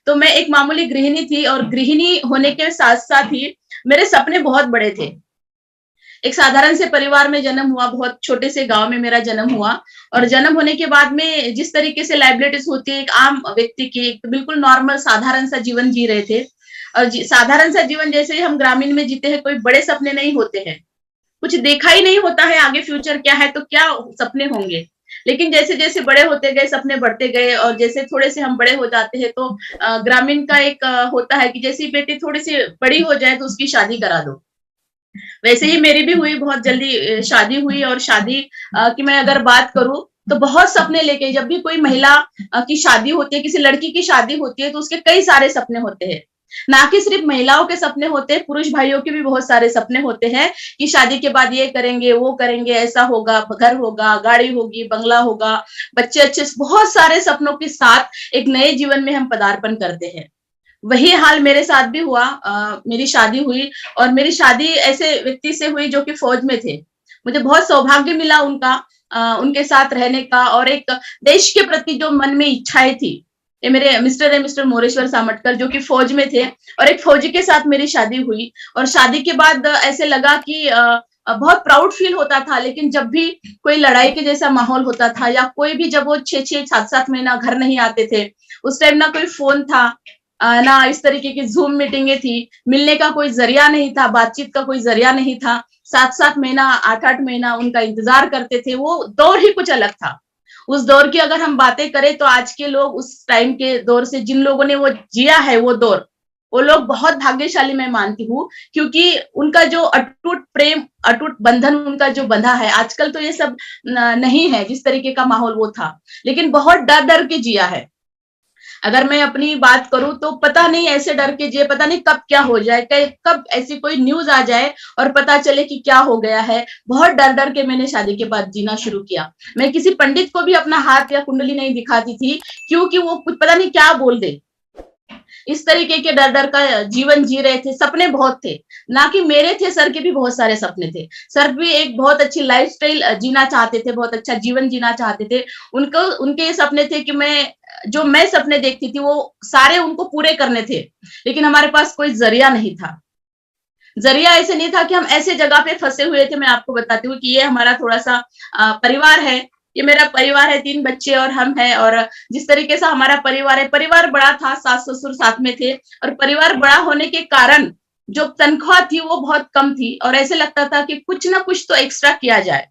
तो मैं एक मामूली गृहिणी थी और गृहिणी होने के साथ साथ ही मेरे सपने बहुत बड़े थे। एक साधारण से परिवार में जन्म हुआ, बहुत छोटे से गांव में मेरा जन्म हुआ और जन्म होने के बाद में जिस तरीके से लाइबिलिटीज होती है एक आम व्यक्ति की, एक बिल्कुल नॉर्मल साधारण सा जीवन जी रहे थे। और साधारण सा जीवन जैसे ही हम ग्रामीण में जीते हैं, कोई बड़े सपने नहीं होते हैं, कुछ देखा ही नहीं होता है आगे फ्यूचर क्या है, तो क्या सपने होंगे। लेकिन जैसे जैसे बड़े होते गए सपने बढ़ते गए और जैसे थोड़े से हम बड़े हो जाते हैं तो ग्रामीण का एक होता है कि जैसी बेटी थोड़ी सी बड़ी हो जाए तो उसकी शादी करा दो। वैसे ही मेरी भी हुई, बहुत जल्दी शादी हुई। और शादी की मैं अगर बात करूं तो बहुत सपने लेके, जब भी कोई महिला की शादी होती है, किसी लड़की की शादी होती है, तो उसके कई सारे सपने होते हैं। ना कि सिर्फ महिलाओं के सपने होते हैं, पुरुष भाइयों के भी बहुत सारे सपने होते हैं कि शादी के बाद ये करेंगे, वो करेंगे, ऐसा होगा, घर होगा, गाड़ी होगी, बंगला होगा, बच्चे अच्छे, बहुत सारे सपनों के साथ एक नए जीवन में हम पदार्पण करते हैं। वही हाल मेरे साथ भी हुआ। मेरी शादी हुई और मेरी शादी ऐसे व्यक्ति से हुई जो कि फौज में थे। मुझे बहुत सौभाग्य मिला उनके साथ रहने का, और एक देश के प्रति जो मन में इच्छाएं थी। ये मेरे मिस्टर है, मिस्टर मोरेश्वर सामटकर, जो कि फौज में थे, और एक फौजी के साथ मेरी शादी हुई। और शादी के बाद ऐसे लगा कि बहुत प्राउड फील होता था। लेकिन जब भी कोई लड़ाई के जैसा माहौल होता था या कोई भी, जब वो 6-6, 7-7 महीना घर नहीं आते थे, उस टाइम ना कोई फोन था, ना इस तरीके की जूम मीटिंगें थी, मिलने का कोई जरिया नहीं था, बातचीत का कोई जरिया नहीं था। 7-7 महीना, 8-8 महीना उनका इंतजार करते थे। वो दौर ही कुछ अलग था। उस दौर की अगर हम बातें करें तो आज के लोग उस टाइम के दौर से, जिन लोगों ने वो जिया है वो दौर, वो लोग बहुत भाग्यशाली मैं मानती हूँ, क्योंकि उनका जो अटूट प्रेम, अटूट बंधन उनका जो बंधा है, आजकल तो ये सब नहीं है जिस तरीके का माहौल वो था। लेकिन बहुत डर डर के जिया है। अगर मैं अपनी बात करूं तो पता नहीं ऐसे डर के जिए, पता नहीं कब क्या हो जाए, कब ऐसी कोई न्यूज आ जाए और पता चले कि क्या हो गया है। बहुत डर डर के मैंने शादी के बाद जीना शुरू किया। मैं किसी पंडित को भी अपना हाथ या कुंडली नहीं दिखाती थी, क्योंकि वो कुछ पता नहीं क्या बोल दे। इस तरीके के डर डर का जीवन जी रहे थे। सपने बहुत थे, ना कि मेरे थे, सर के भी बहुत सारे सपने थे। सर भी एक बहुत अच्छी लाइफस्टाइल जीना चाहते थे, बहुत अच्छा जीवन जीना चाहते थे। उनके ये सपने थे कि मैं सपने देखती थी वो सारे उनको पूरे करने थे। लेकिन हमारे पास कोई जरिया नहीं था। जरिया ऐसे नहीं था कि हम ऐसे जगह पे फंसे हुए थे। मैं आपको बताती हूँ कि ये हमारा थोड़ा सा परिवार है। ये मेरा परिवार है, 3 बच्चे और हम हैं। और जिस तरीके से हमारा परिवार है, परिवार बड़ा था, सास ससुर साथ में थे, और परिवार बड़ा होने के कारण जो तनख्वाह थी वो बहुत कम थी, और ऐसे लगता था कि कुछ ना कुछ तो एक्स्ट्रा किया जाए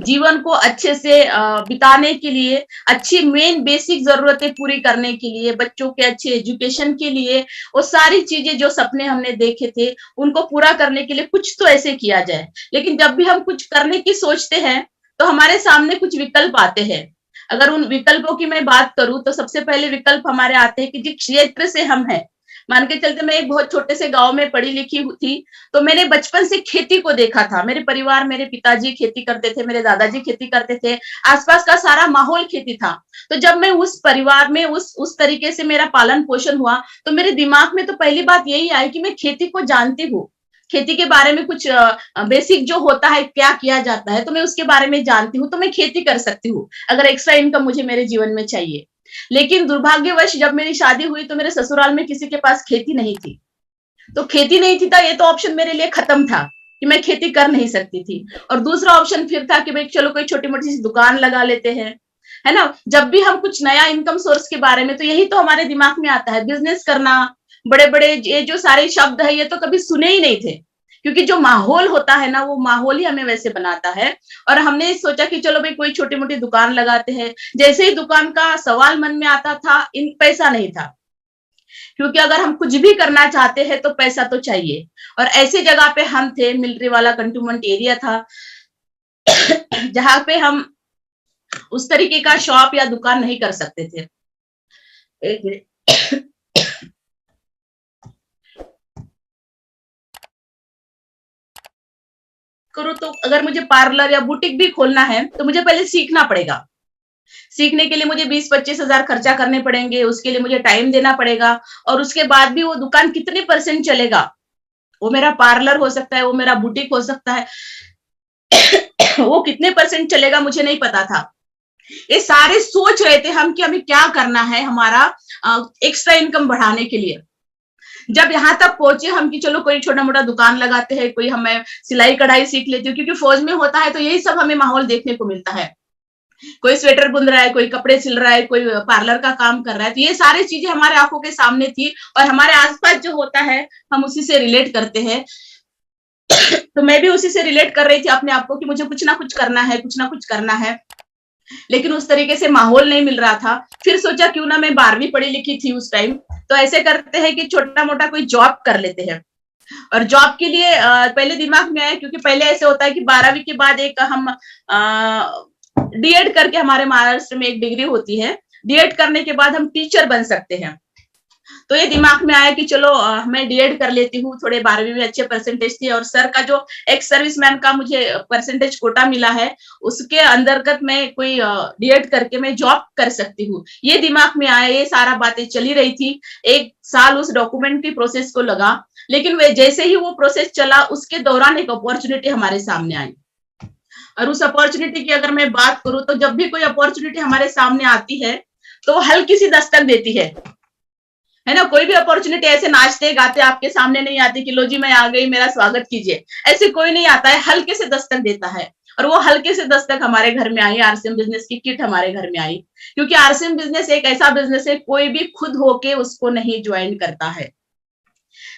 जीवन को अच्छे से बिताने के लिए, अच्छी मेन बेसिक जरूरतें पूरी करने के लिए, बच्चों के अच्छे एजुकेशन के लिए, वो सारी चीजें जो सपने हमने देखे थे उनको पूरा करने के लिए कुछ तो ऐसे किया जाए। लेकिन जब भी हम कुछ करने की सोचते हैं तो हमारे सामने कुछ विकल्प आते हैं। अगर उन विकल्पों की मैं बात करूं तो सबसे पहले विकल्प हमारे आते हैं कि जिस क्षेत्र से हम हैं, मान के चलते मैं एक बहुत छोटे से गांव में पढ़ी लिखी थी, तो मैंने बचपन से खेती को देखा था। मेरे परिवार, मेरे पिताजी खेती करते थे, मेरे दादाजी खेती करते थे, आसपास का सारा माहौल खेती था। तो जब मैं उस परिवार में उस तरीके से मेरा पालन पोषण हुआ, तो मेरे दिमाग में तो पहली बात यही आई कि मैं खेती को जानती हूँ, खेती के बारे में कुछ बेसिक जो होता है, क्या किया जाता है, तो मैं उसके बारे में जानती हूँ, तो मैं खेती कर सकती हूँ अगर एक्स्ट्रा इनकम मुझे मेरे जीवन में चाहिए। लेकिन दुर्भाग्यवश जब मेरी शादी हुई तो मेरे ससुराल में किसी के पास खेती नहीं थी। तो खेती नहीं थी, था ये तो ऑप्शन मेरे लिए खत्म था कि मैं खेती कर नहीं सकती थी। और दूसरा ऑप्शन फिर था कि भाई चलो कोई छोटी मोटी सी दुकान लगा लेते हैं, है ना। जब भी हम कुछ नया इनकम सोर्स के बारे में, तो यही तो हमारे दिमाग में आता है, बिजनेस करना। बड़े बड़े ये जो सारे शब्द है ये तो कभी सुने ही नहीं थे, क्योंकि जो माहौल होता है ना, वो माहौल ही हमें वैसे बनाता है। और हमने सोचा कि चलो भाई कोई छोटी मोटी दुकान लगाते हैं। जैसे ही दुकान का सवाल मन में आता था, इन पैसा नहीं था, क्योंकि अगर हम कुछ भी करना चाहते हैं तो पैसा तो चाहिए। और ऐसी जगह पे हम थे, मिलिट्री वाला कंटोनमेंट एरिया था जहां पे हम उस तरीके का शॉप या दुकान नहीं कर सकते थे। एक मिनट करूँ तो अगर मुझे पार्लर या बुटीक भी खोलना है तो मुझे पहले सीखना पड़ेगा। सीखने के लिए मुझे 20-25 हजार खर्चा करने पड़ेंगे, उसके लिए मुझे टाइम देना पड़ेगा। और उसके बाद भी वो दुकान कितने परसेंट चलेगा, वो मेरा पार्लर हो सकता है, वो मेरा बुटीक हो सकता है वो कितने परसेंट चलेगा मुझे नहीं पता था। ये सारे सोच रहे थे हम कि हमें क्या करना है हमारा एक्स्ट्रा इनकम बढ़ाने के लिए। जब यहाँ तक पहुंचे हम कि चलो कोई छोटा मोटा दुकान लगाते हैं, कोई हमें सिलाई कढ़ाई सीख लेती हूँ, क्योंकि फौज में होता है तो यही सब हमें माहौल देखने को मिलता है। कोई स्वेटर बुन रहा है, कोई कपड़े सिल रहा है, कोई पार्लर का काम कर रहा है, तो ये सारी चीजें हमारे आंखों के सामने थी और हमारे आसपास जो होता है हम उसी से रिलेट करते हैं। तो मैं भी उसी से रिलेट कर रही थी अपने आप को कि मुझे कुछ ना कुछ करना है, कुछ ना कुछ करना है, लेकिन उस तरीके से माहौल नहीं मिल रहा था। फिर सोचा क्यों ना, मैं 12वीं पढ़ी लिखी थी उस टाइम, तो ऐसे करते हैं कि छोटा मोटा कोई जॉब कर लेते हैं। और जॉब के लिए पहले दिमाग में आया, क्योंकि पहले ऐसे होता है कि 12वीं के बाद एक हम डीएड करके, हमारे महाराष्ट्र में एक डिग्री होती है, डीएड करने के बाद हम टीचर बन सकते हैं। तो ये दिमाग में आया कि चलो मैं डीएड कर लेती हूँ, थोड़े 12वीं में अच्छे परसेंटेज थे और सर का जो एक्स सर्विसमैन का मुझे परसेंटेज कोटा मिला है उसके अंतर्गत मैं कोई डीएड करके मैं जॉब कर सकती हूँ। ये दिमाग में आया, ये सारा बातें चली रही थी। 1 साल उस डॉक्यूमेंट की प्रोसेस को लगा, लेकिन वे जैसे ही वो प्रोसेस चला उसके दौरान एक अपॉर्चुनिटी हमारे सामने आई। और उस अपॉर्चुनिटी की अगर मैं बात करूं तो जब भी कोई अपॉर्चुनिटी हमारे सामने आती है तो वो हल्की सी दस्तक देती है ना। कोई भी अपॉर्चुनिटी ऐसे नाचते गाते आपके सामने नहीं आती कि लो जी मैं आ गई, मेरा स्वागत कीजिए, ऐसे कोई नहीं आता है, हल्के से दस्तक देता है। और वो हल्के से दस्तक हमारे घर में आई, आरसीएम बिजनेस की किट हमारे घर में आई। क्योंकि आरसीएम बिजनेस एक ऐसा बिजनेस है, कोई भी खुद होके उसको नहीं ज्वाइन करता है,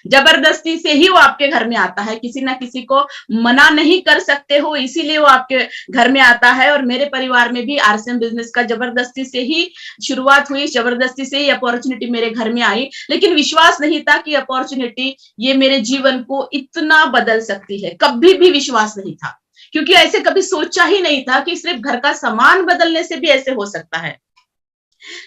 जबरदस्ती से ही वो आपके घर में आता है, किसी ना किसी को मना नहीं कर सकते हो, इसीलिए वो आपके घर में आता है। और मेरे परिवार में भी आरसीएम बिजनेस का जबरदस्ती से ही शुरुआत हुई, जबरदस्ती से ही अपॉर्चुनिटी मेरे घर में आई, लेकिन विश्वास नहीं था कि अपॉर्चुनिटी ये मेरे जीवन को इतना बदल सकती है। कभी भी विश्वास नहीं था, क्योंकि ऐसे कभी सोचा ही नहीं था कि सिर्फ घर का सामान बदलने से भी ऐसे हो सकता है।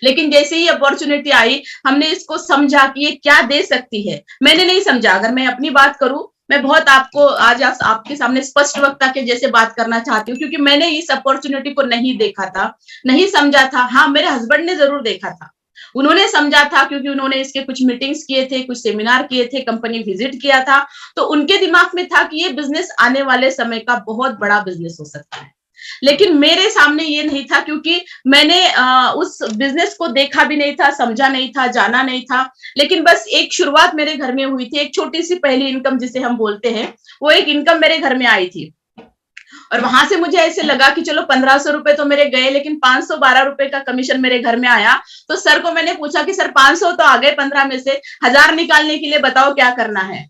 लेकिन जैसे ही अपॉर्चुनिटी आई, हमने इसको समझा कि ये क्या दे सकती है। मैंने नहीं समझा, अगर मैं अपनी बात करूं, मैं बहुत आपको आज आपके सामने स्पष्ट वक्ता के जैसे बात करना चाहती हूँ, क्योंकि मैंने इस अपॉर्चुनिटी को नहीं देखा था, नहीं समझा था। हाँ, मेरे हस्बैंड ने जरूर देखा था, उन्होंने समझा था, क्योंकि उन्होंने इसके कुछ मीटिंग्स किए थे, कुछ सेमिनार किए थे, कंपनी विजिट किया था, तो उनके दिमाग में था कि ये बिजनेस आने वाले समय का बहुत बड़ा बिजनेस हो सकता है। लेकिन मेरे सामने ये नहीं था, क्योंकि मैंने उस बिजनेस को देखा भी नहीं था, समझा नहीं था, जाना नहीं था। लेकिन बस एक शुरुआत मेरे घर में हुई थी, एक छोटी सी पहली इनकम जिसे हम बोलते हैं, वो एक इनकम मेरे घर में आई थी। और वहां से मुझे ऐसे लगा कि चलो 1500 रुपए तो मेरे गए, लेकिन 512 रुपए का कमीशन मेरे घर में आया। तो सर को मैंने पूछा कि सर 500 तो आ गए, 15 में से 1000 निकालने के लिए बताओ क्या करना है,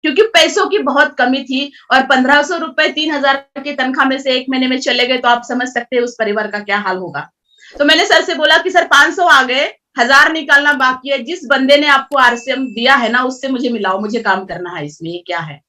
क्योंकि पैसों की बहुत कमी थी। और 1500 रुपए 3000 की तनख्वाह में से 1 महीने में चले गए, तो आप समझ सकते हैं उस परिवार का क्या हाल होगा। तो मैंने सर से बोला कि सर 500 आ गए, 1000 निकालना बाकी है, जिस बंदे ने आपको आरसीएम दिया है ना उससे मुझे मिलाओ, मुझे काम करना है इसमें, ये क्या है।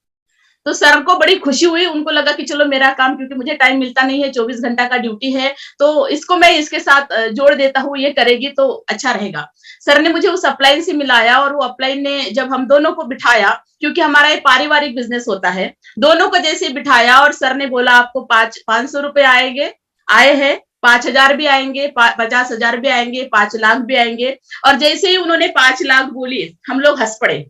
तो सर को बड़ी खुशी हुई, उनको लगा कि चलो मेरा काम, क्योंकि मुझे टाइम मिलता नहीं है, 24 घंटा का ड्यूटी है, तो इसको मैं इसके साथ जोड़ देता हूँ, ये करेगी तो अच्छा रहेगा। सर ने मुझे उस अपलाइन से मिलाया, और वो अपलाइन ने जब हम दोनों को बिठाया, क्योंकि हमारा ये पारिवारिक बिजनेस होता है, दोनों को जैसे बिठाया और सर ने बोला आपको 500 रुपए आएंगे, आए हैं, 5000 भी आएंगे, 50,000 भी आएंगे, 5 लाख भी आएंगे। और जैसे ही उन्होंने 5 लाख बोली, हम लोग हंस पड़े,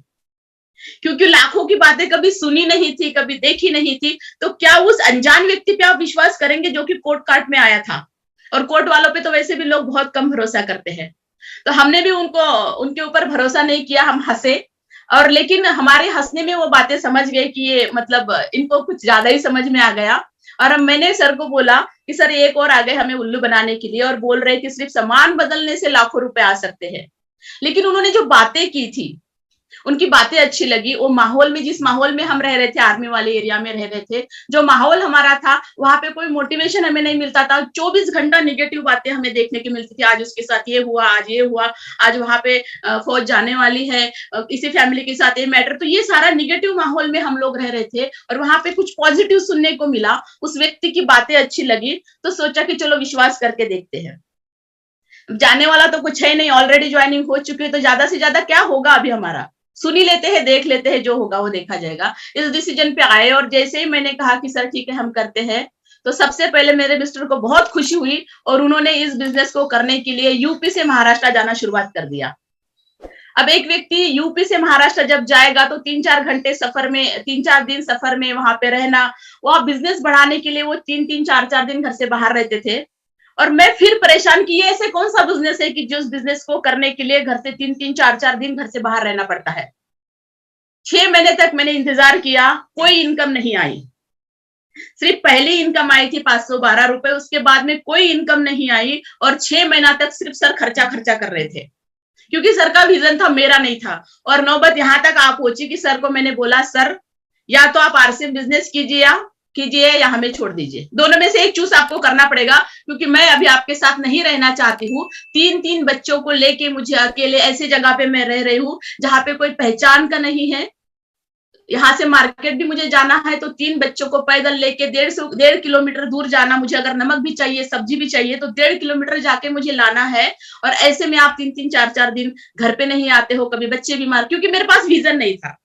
क्योंकि लाखों की बातें कभी सुनी नहीं थी, कभी देखी नहीं थी। तो क्या उस अनजान व्यक्ति पे आप विश्वास करेंगे जो कि कोर्ट काट में आया था, और कोर्ट वालों पे तो वैसे भी लोग बहुत कम भरोसा करते हैं। तो हमने भी उनके ऊपर भरोसा नहीं किया, हम हंसे। और लेकिन हमारे हंसने में वो बातें समझ गए कि ये मतलब इनको कुछ ज्यादा ही समझ में आ गया। और मैंने सर को बोला कि सर एक और आ गए हमें उल्लू बनाने के लिए, और बोल रहे कि सिर्फ सामान बदलने से लाखों रुपए आ सकते हैं। लेकिन उन्होंने जो बातें की थी, उनकी बातें अच्छी लगी। वो माहौल में, जिस माहौल में हम रह रहे थे, आर्मी वाले एरिया में रह रहे थे, जो माहौल हमारा था, वहां पे कोई मोटिवेशन हमें नहीं मिलता था। 24 घंटा निगेटिव बातें हमें देखने की मिलती थी। आज उसके साथ ये हुआ, आज ये हुआ, आज वहां पे फौज जाने वाली है, किसी फैमिली के साथ ये मैटर। तो ये सारा निगेटिव माहौल में हम लोग रह रहे थे, और वहां पे कुछ पॉजिटिव सुनने को मिला। उस व्यक्ति की बातें अच्छी लगी, तो सोचा कि चलो विश्वास करके देखते हैं। जाने वाला तो कुछ है नहीं, ऑलरेडी ज्वाइनिंग हो चुकी है, तो ज्यादा से ज्यादा क्या होगा, अभी हमारा सुनी लेते हैं, देख लेते हैं, जो होगा वो देखा जाएगा। इस डिसीजन पे आए, और जैसे ही मैंने कहा कि सर ठीक है हम करते हैं, तो सबसे पहले मेरे मिस्टर को बहुत खुशी हुई, और उन्होंने इस बिजनेस को करने के लिए यूपी से महाराष्ट्र जाना शुरुआत कर दिया। अब एक व्यक्ति यूपी से महाराष्ट्र जब जाएगा तो 3-4 घंटे सफर में, 3-4 दिन सफर में वहां पे रहना, वो बिजनेस बढ़ाने के लिए वो 3-3, 4-4 दिन घर से बाहर रहते थे। और मैं फिर परेशान कि ये ऐसे कौन सा बिजनेस है कि जिस बिजनेस को करने के लिए घर से 3-3 4-4 दिन घर से बाहर रहना पड़ता है। 6 महीने तक मैंने इंतजार किया, कोई इनकम नहीं आई। सिर्फ पहली इनकम आई थी 512 रुपए, उसके बाद में कोई इनकम नहीं आई और 6 महीना तक सिर्फ सर खर्चा खर्चा कर रहे थे, क्योंकि सर का विजन था, मेरा नहीं था। और नौबत यहां तक आ पहुंची कि सर को मैंने बोला, सर या तो आप आरसीएम बिजनेस कीजिए या हमें छोड़ दीजिए, दोनों में से एक चूज आपको करना पड़ेगा, क्योंकि मैं अभी आपके साथ नहीं रहना चाहती हूँ। 3-3 बच्चों को लेके मुझे अकेले ऐसी जगह पे मैं रह रही हूँ जहां पे कोई पहचान का नहीं है। यहाँ से मार्केट भी मुझे जाना है तो 3 बच्चों को पैदल लेके 1.5 किलोमीटर दूर जाना, मुझे अगर नमक भी चाहिए, सब्जी भी चाहिए तो 1.5 किलोमीटर जाके मुझे लाना है। और ऐसे में आप 3-3 4-4 दिन घर पे नहीं आते हो, कभी बच्चे बीमार, क्योंकि मेरे पास विजन नहीं था,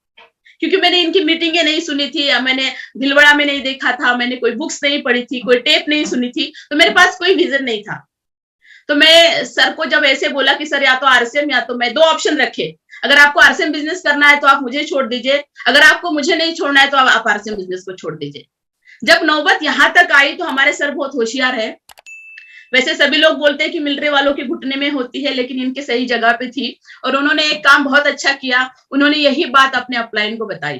क्योंकि मैंने इनकी मीटिंगें नहीं सुनी थी, या मैंने भिलवाड़ा में नहीं देखा था, मैंने कोई बुक्स नहीं पढ़ी थी, कोई टेप नहीं सुनी थी, तो मेरे पास कोई विजन नहीं था। तो मैं सर को जब ऐसे बोला कि सर या तो आरसीएम या तो मैं, 2 ऑप्शन रखे, अगर आपको आरसीएम बिजनेस करना है तो आप मुझे छोड़ दीजिए, अगर आपको मुझे नहीं छोड़ना है तो आप आरसीएम बिजनेस को छोड़ दीजिए। जब नौबत यहां तक आई तो हमारे सर बहुत होशियार है। वैसे सभी लोग बोलते हैं कि मिलिट्री वालों के घुटने में होती है, लेकिन इनके सही जगह पे थी और उन्होंने एक काम बहुत अच्छा किया। उन्होंने यही बात अपने अपलाइन को बताई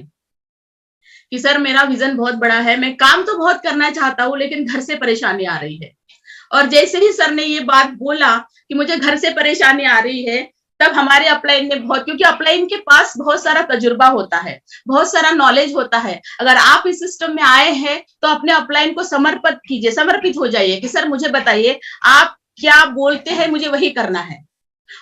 कि सर मेरा विजन बहुत बड़ा है, मैं काम तो बहुत करना चाहता हूँ लेकिन घर से परेशानी आ रही है। और जैसे ही सर ने ये बात बोला कि मुझे घर से परेशानी आ रही है, तब हमारे अपलाइन ने बहुत, क्योंकि अपलाइन के पास बहुत सारा तजुर्बा होता है, बहुत सारा नॉलेज होता है। अगर आप इस सिस्टम में आए हैं तो अपने अपलाइन को समर्पित हो जाइए कि सर मुझे बताइए आप क्या बोलते हैं, मुझे वही करना है।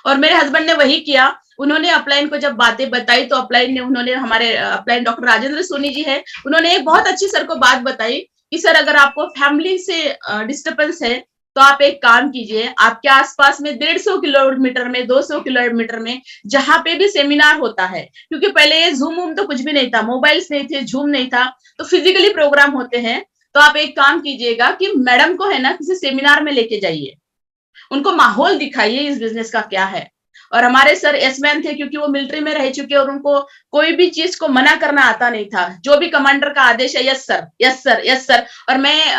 और मेरे हस्बैंड ने वही किया। उन्होंने अपलाइन को जब बातें बताई तो उन्होंने हमारे अपलाइन डॉक्टर राजेंद्र सोनी जी है, उन्होंने एक बहुत अच्छी सर को बात बताई कि सर अगर आपको फैमिली से डिस्टर्बेंस है तो आप एक काम कीजिए, आपके आसपास में 150 किलोमीटर में, 200 किलोमीटर में जहां पे भी सेमिनार होता है, क्योंकि पहले ये जूम तो कुछ भी नहीं था, मोबाइल्स नहीं थे, जूम नहीं था, तो फिजिकली प्रोग्राम होते हैं। तो आप एक काम कीजिएगा कि मैडम को है ना किसी सेमिनार में लेके जाइए, उनको माहौल दिखाइए इस बिजनेस का क्या है। और हमारे सर एसमैन थे, क्योंकि वो मिलिट्री में रह चुके और उनको कोई भी चीज को मना करना आता नहीं था, जो भी कमांडर का आदेश है, yes sir, yes sir, yes sir. और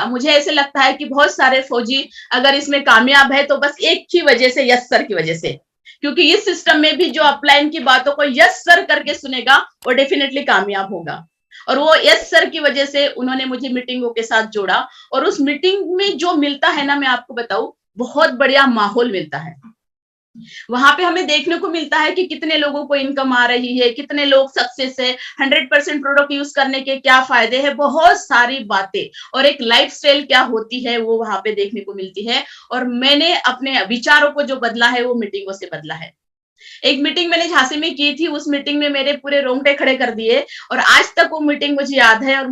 मुझे ऐसे लगता है कि बहुत सारे फौजी अगर इसमें कामयाब है तो बस एक ही वजह से, यस सर की वजह से, क्योंकि इस सिस्टम में भी जो अपलाइन की बातों को यस सर करके सुनेगा वो डेफिनेटली कामयाब होगा। और वो यस सर की वजह से उन्होंने मुझे मीटिंगों के साथ जोड़ा, और उस मीटिंग में जो मिलता है ना, मैं आपको बताऊं, बहुत बढ़िया माहौल मिलता है। वहां पे हमें देखने को मिलता है कि कितने लोगों को इनकम आ रही है, कितने लोग सक्सेस है, 100% प्रोडक्ट यूज करने के क्या फायदे हैं, बहुत सारी बातें, और एक लाइफस्टाइल क्या होती है वो वहां पे देखने को मिलती है। और मैंने अपने विचारों को जो बदला है वो मीटिंगों से बदला है। एक मीटिंग मैंने झांसी में की थी, उस मीटिंग में मेरे पूरे रोंगटे खड़े कर दिए, और आज तक वो मीटिंग मुझे याद है। और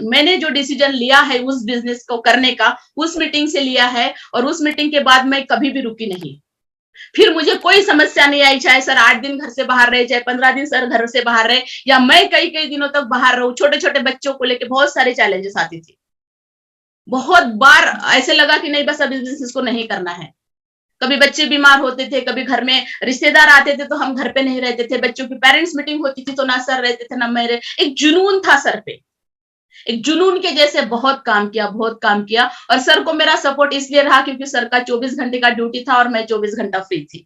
मैंने जो डिसीजन लिया है उस बिजनेस को करने का, उस मीटिंग से लिया है, और उस मीटिंग के बाद मैं कभी भी रुकी नहीं। फिर मुझे कोई समस्या नहीं आई, चाहे सर 8 दिन घर से बाहर रहे, चाहे 15 दिन सर घर से बाहर रहे, या मैं कई कई दिनों तक बाहर रहूं। छोटे छोटे बच्चों को लेके बहुत सारे चैलेंजेस आती थी। बहुत बार ऐसे लगा कि नहीं, बस अब इस बिजनेस को नहीं करना है। कभी बच्चे बीमार होते थे, कभी घर में रिश्तेदार आते थे तो हम घर पे नहीं रहते थे, बच्चों की पेरेंट्स मीटिंग होती थी तो ना सर रहते थे ना मैं एक जुनून था सर पे, एक जुनून के जैसे बहुत काम किया। और सर को मेरा सपोर्ट इसलिए रहा क्योंकि सर का 24 घंटे का ड्यूटी था और मैं 24 घंटा फ्री थी।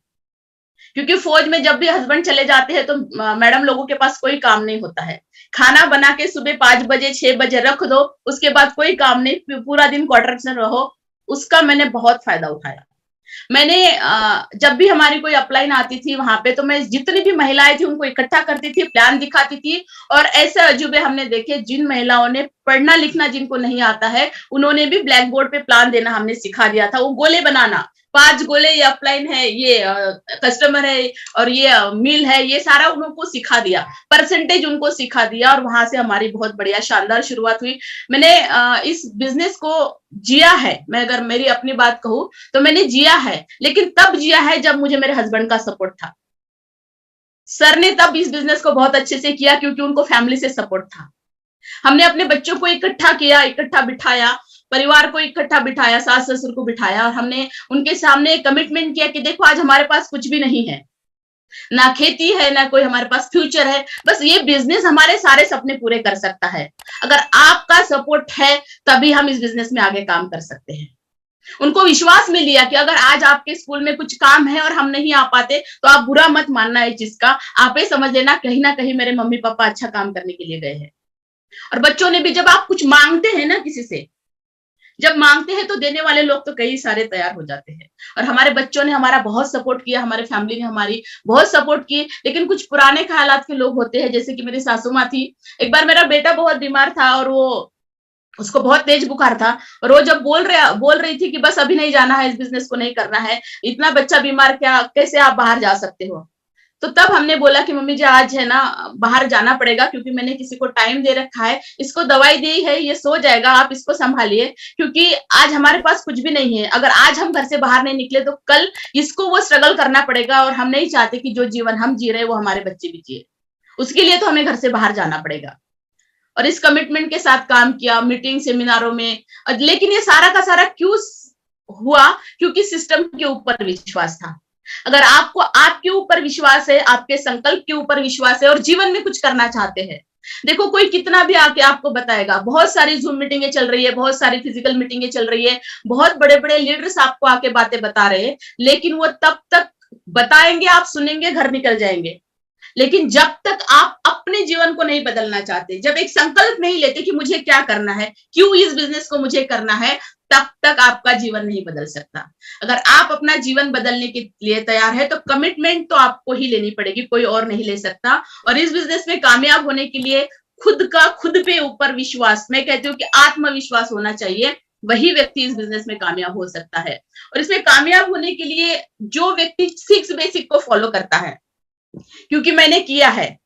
क्योंकि फौज में जब भी हस्बैंड चले जाते हैं तो मैडम लोगों के पास कोई काम नहीं होता है। खाना बना के सुबह 5 बजे 6 बजे रख दो, उसके बाद कोई काम नहीं, पूरा दिन क्वार्टर्स में रहो। उसका मैंने बहुत फायदा उठाया। मैंने जब भी हमारी कोई अपलाइन आती थी वहां पे, तो मैं जितनी भी महिलाएं थी उनको इकट्ठा करती थी, प्लान दिखाती थी। और ऐसे अजूबे हमने देखे, जिन महिलाओं ने पढ़ना लिखना जिनको नहीं आता है, उन्होंने भी ब्लैक बोर्ड पे प्लान देना हमने सिखा दिया था। वो गोले बनाना, 5 गोले, ये अपलाइन है, ये कस्टमर है, और ये मील है, ये सारा उनको सिखा दिया, परसेंटेज उनको सिखा दिया। और वहां से हमारी बहुत बढ़िया शानदार शुरुआत हुई। मैंने इस बिजनेस को जिया है, मैं अगर मेरी अपनी बात कहूं तो मैंने जिया है, लेकिन तब जिया है जब मुझे मेरे हस्बैंड का सपोर्ट था। सर ने तब इस बिजनेस को बहुत अच्छे से किया क्योंकि उनको फैमिली से सपोर्ट था। हमने अपने बच्चों को इकट्ठा किया, इकट्ठा बिठाया, परिवार को इकट्ठा बिठाया, सास ससुर को बिठाया, और हमने उनके सामने कमिटमेंट किया कि देखो आज हमारे पास कुछ भी नहीं है, ना खेती है, ना कोई हमारे पास फ्यूचर है, बस ये बिजनेस हमारे सारे सपने पूरे कर सकता है। अगर आपका सपोर्ट है तभी हम इस बिजनेस में आगे काम कर सकते हैं। उनको विश्वास में लिया कि अगर आज आपके स्कूल में कुछ काम है और हम नहीं आ पाते तो आप बुरा मत मानना है जिसका, आप ये समझ लेना कहीं ना कहीं मेरे मम्मी पापा अच्छा काम करने के लिए गए हैं। और बच्चों ने भी, जब आप कुछ मांगते हैं ना किसी से, जब मांगते हैं तो देने वाले लोग तो कई सारे तैयार हो जाते हैं। और हमारे बच्चों ने हमारा बहुत सपोर्ट किया, हमारे फैमिली ने हमारी बहुत सपोर्ट की। लेकिन कुछ पुराने ख्यालात के लोग होते हैं, जैसे कि मेरी सासू माँ थी। एक बार मेरा बेटा बहुत बीमार था और वो, उसको बहुत तेज बुखार था, और वो जब बोल रही थी कि बस अभी नहीं जाना है, इस बिजनेस को नहीं करना है, इतना बच्चा बीमार, क्या कैसे आप बाहर जा सकते हो। तो तब हमने बोला कि मम्मी जी आज है ना बाहर जाना पड़ेगा, क्योंकि मैंने किसी को टाइम दे रखा है, इसको दवाई दी है, ये सो जाएगा, आप इसको संभालिए, क्योंकि आज हमारे पास कुछ भी नहीं है। अगर आज हम घर से बाहर नहीं निकले तो कल इसको वो स्ट्रगल करना पड़ेगा, और हम नहीं चाहते कि जो जीवन हम जी रहे हैं वो हमारे बच्चे भी जिए। उसके लिए तो हमें घर से बाहर जाना पड़ेगा। और इस कमिटमेंट के साथ काम किया, मीटिंग सेमिनारों में। लेकिन ये सारा का सारा क्यों हुआ? क्योंकि सिस्टम के ऊपर विश्वास था। अगर आपको आपके ऊपर विश्वास है, आपके संकल्प के ऊपर विश्वास है और जीवन में कुछ करना चाहते हैं, देखो कोई कितना भी आके आपको बताएगा, बहुत सारी जूम मीटिंगें चल रही है, बहुत सारी फिजिकल मीटिंगें चल रही है, बहुत बड़े बड़े लीडर्स आपको आके बातें बता रहे हैं, लेकिन वो तब तक बताएंगे, आप सुनेंगे, घर निकल जाएंगे। लेकिन जब तक आप अपने जीवन को नहीं बदलना चाहते, जब एक संकल्प नहीं लेते कि मुझे क्या करना है, क्यों इस बिजनेस को मुझे करना है, तब तक आपका जीवन नहीं बदल सकता। अगर आप अपना जीवन बदलने के लिए तैयार है तो कमिटमेंट तो आपको ही लेनी पड़ेगी, कोई और नहीं ले सकता। और इस बिजनेस में कामयाब होने के लिए खुद पे ऊपर विश्वास, मैं कहती हूँ कि आत्मविश्वास होना चाहिए, वही व्यक्ति इस बिजनेस में कामयाब हो सकता है। और इसमें कामयाब होने के लिए जो व्यक्ति 6 बेसिक को फॉलो करता है, क्योंकि मैंने किया है,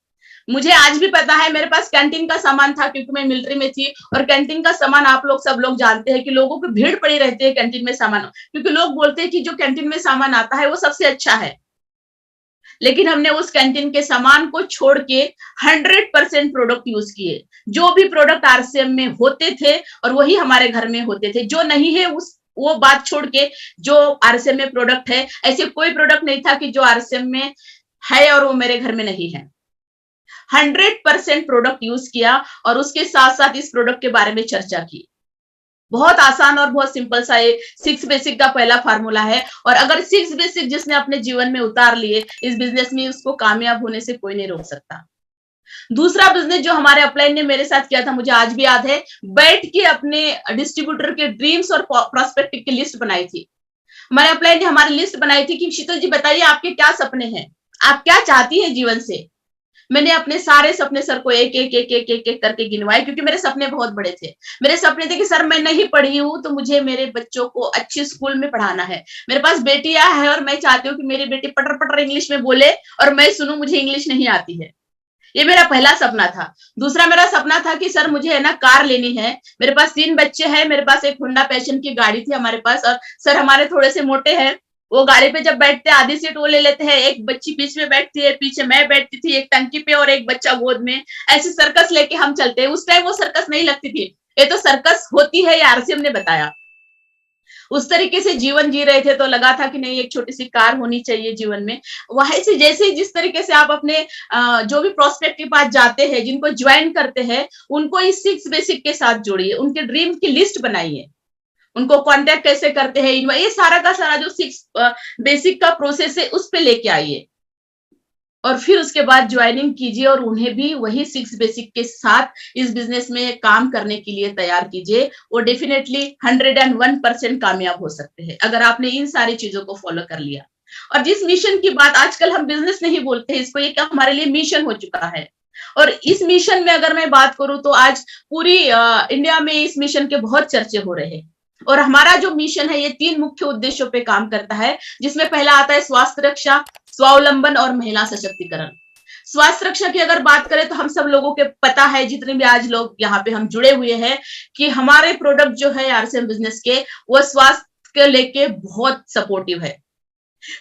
मुझे आज भी पता है। मेरे पास कैंटीन का सामान था, क्योंकि मैं मिलिट्री में थी, और कैंटीन का सामान आप लोग सब लोग जानते हैं कि लोगों की भीड़ पड़ी रहती है कैंटीन में सामान, क्योंकि लोग बोलते हैं कि जो कैंटीन में सामान आता है वो सबसे अच्छा है। लेकिन हमने उस कैंटीन के सामान को छोड़ के 100% प्रोडक्ट यूज किए। जो भी प्रोडक्ट आरसीएम में होते थे और वही हमारे घर में होते थे, जो नहीं है उस वो बात छोड़ के जो आरसीएम में प्रोडक्ट है, ऐसे कोई प्रोडक्ट नहीं था कि जो आरसीएम में है और वो मेरे घर में नहीं है। 100% प्रोडक्ट यूज किया और उसके साथ साथ इस प्रोडक्ट के बारे में चर्चा की। बहुत आसान और बहुत सिंपल सा ये 6 बेसिक का पहला फार्मूला है, और अगर 6 बेसिक जिसने अपने जीवन में उतार लिए इस बिजनेस में, उसको कामयाब होने से कोई नहीं रोक सकता। दूसरा बिजनेस जो हमारे अपलाइन ने मेरे साथ किया था, मुझे आज भी याद है, बैठ के अपने डिस्ट्रीब्यूटर के ड्रीम्स और प्रोस्पेक्टिव की लिस्ट बनाई थी। हमारे अपलाइन ने हमारी लिस्ट बनाई थी कि शीतल जी बताइए आपके क्या सपने हैं, आप क्या चाहती है जीवन से। मैंने अपने सारे सपने सर को एक एक एक एक एक एक करके गिनवाए, क्योंकि मेरे सपने बहुत बड़े थे। मेरे सपने थे कि सर मैं नहीं पढ़ी हूं तो मुझे मेरे बच्चों को अच्छे स्कूल में पढ़ाना है। मेरे पास बेटियां है और मैं चाहती हूँ कि मेरी बेटी पटर पटर इंग्लिश में बोले और मैं सुनूं, मुझे इंग्लिश नहीं आती है। ये मेरा पहला सपना था। दूसरा मेरा सपना था कि सर मुझे है ना कार लेनी है। मेरे पास 3 बच्चे हैं, मेरे पास एक होंडा पैशन की गाड़ी थी हमारे पास, और सर हमारे थोड़े से मोटे हैं, वो गाड़ी पे जब बैठते हैं आधी सीट वो ले लेते हैं, एक बच्ची बीच में बैठती है, पीछे मैं बैठती थी एक टंकी पे और एक बच्चा गोद में, ऐसे सर्कस लेके हम चलते हैं। उस टाइम वो सर्कस नहीं लगती थी, ये तो सर्कस होती है, ये आरसीएम ने बताया। उस तरीके से जीवन जी रहे थे, तो लगा था कि नहीं एक छोटी सी कार होनी चाहिए जीवन में। वहीं से जैसे जिस तरीके से आप अपने जो भी प्रोस्पेक्ट के पास जाते हैं, जिनको ज्वाइन करते हैं, उनको इस 6 बेसिक के साथ जोड़िए, उनके ड्रीम की लिस्ट बनाइए, उनको कांटेक्ट कैसे करते हैं, ये सारा का सारा जो 6 बेसिक का प्रोसेस है उस पे लेके आइए, और फिर उसके बाद ज्वाइनिंग कीजिए और उन्हें भी वही 6 बेसिक के साथ इस बिजनेस में काम करने के लिए तैयार कीजिए। वो डेफिनेटली 101% कामयाब हो सकते हैं अगर आपने इन सारी चीजों को फॉलो कर लिया। और जिस मिशन की बात, आजकल हम बिजनेस नहीं बोलते हैं इसको, ये क्या हमारे लिए मिशन हो चुका है। और इस मिशन में अगर मैं बात करूं तो आज पूरी इंडिया में इस मिशन के बहुत चर्चे हो रहे हैं। और हमारा जो मिशन है ये 3 मुख्य उद्देश्यों पे काम करता है, जिसमें पहला आता है स्वास्थ्य रक्षा, स्वावलंबन और महिला सशक्तिकरण। स्वास्थ्य रक्षा की अगर बात करें तो हम सब लोगों के पता है, जितने भी आज लोग यहाँ पे हम जुड़े हुए हैं, कि हमारे प्रोडक्ट जो है आरसीएम बिजनेस के, वो स्वास्थ्य के लेके बहुत सपोर्टिव है।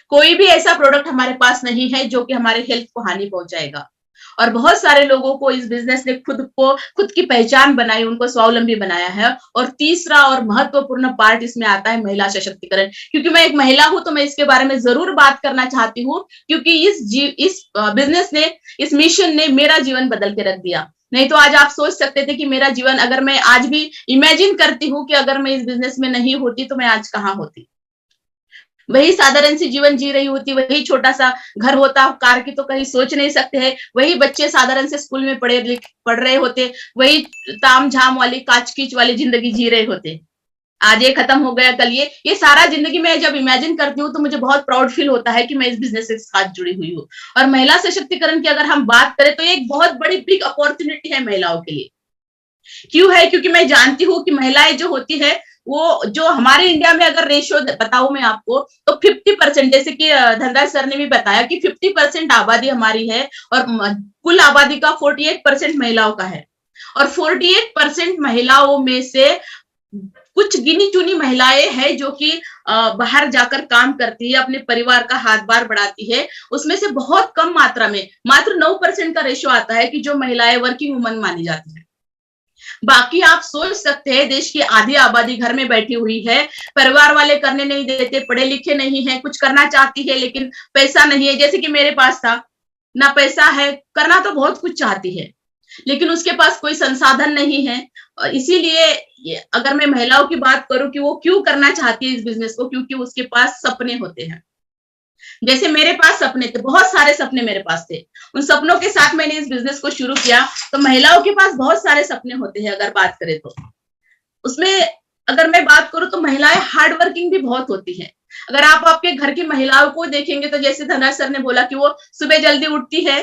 कोई भी ऐसा प्रोडक्ट हमारे पास नहीं है जो कि हमारे हेल्थ को हानि पहुंचाएगा। और बहुत सारे लोगों को इस बिजनेस ने खुद की पहचान बनाई, उनको स्वावलंबी बनाया है। और तीसरा और महत्वपूर्ण पार्ट इसमें आता है महिला सशक्तिकरण। क्योंकि मैं एक महिला हूं तो मैं इसके बारे में जरूर बात करना चाहती हूँ, क्योंकि इस बिजनेस ने, इस मिशन ने मेरा जीवन बदल के रख दिया। नहीं तो आज आप सोच सकते थे कि मेरा जीवन, अगर मैं आज भी इमेजिन करती हूँ कि अगर मैं इस बिजनेस में नहीं होती तो मैं आज कहाँ होती। वही साधारण सी जीवन जी रही होती, वही छोटा सा घर होता, कार की तो कहीं सोच नहीं सकते हैं, वही बच्चे साधारण से स्कूल में पढ़ रहे होते, वही ताम झाम वाली काच कीच वाली जिंदगी जी रहे होते। आज ये खत्म हो गया, कल ये सारा जिंदगी में जब इमेजिन करती हूँ तो मुझे बहुत प्राउड फील होता है कि मैं इस बिजनेस के साथ जुड़ी हुई हूँ। और महिला सशक्तिकरण की अगर हम बात करें तो ये एक बहुत बड़ी बिग अपॉर्चुनिटी है महिलाओं के लिए। क्यों है? क्योंकि मैं जानती हूँ कि महिलाएं जो होती है, वो जो हमारे इंडिया में अगर रेशियो बताऊं मैं आपको, तो 50%, जैसे कि धनराज सर ने भी बताया कि 50% आबादी हमारी है और कुल आबादी का 48% महिलाओं का है। और 48% महिलाओं में से कुछ गिनी चुनी महिलाएं हैं जो कि बाहर जाकर काम करती है, अपने परिवार का हाथ बार बढ़ाती है। उसमें से बहुत कम मात्रा में, मात्र 9% का रेशियो आता है कि जो महिलाएं वर्किंग वुमन मानी जाती है। बाकी आप सोच सकते हैं, देश की आधी आबादी घर में बैठी हुई है, परिवार वाले करने नहीं देते, पढ़े लिखे नहीं है, कुछ करना चाहती है लेकिन पैसा नहीं है। जैसे कि मेरे पास था, ना पैसा है, करना तो बहुत कुछ चाहती है लेकिन उसके पास कोई संसाधन नहीं है। और इसीलिए अगर मैं महिलाओं की बात करूं कि वो क्यों करना चाहती है इस बिजनेस को, क्योंकि उसके पास सपने होते हैं। जैसे मेरे पास सपने थे, बहुत सारे सपने मेरे पास थे, उन सपनों के साथ मैंने इस बिजनेस को शुरू किया। तो महिलाओं के पास बहुत सारे सपने होते हैं अगर बात करें तो, उसमें अगर मैं बात करूं तो महिलाएं हार्ड वर्किंग भी बहुत होती है। अगर आप आपके घर की महिलाओं को देखेंगे तो जैसे धनराज सर ने बोला कि वो सुबह जल्दी उठती है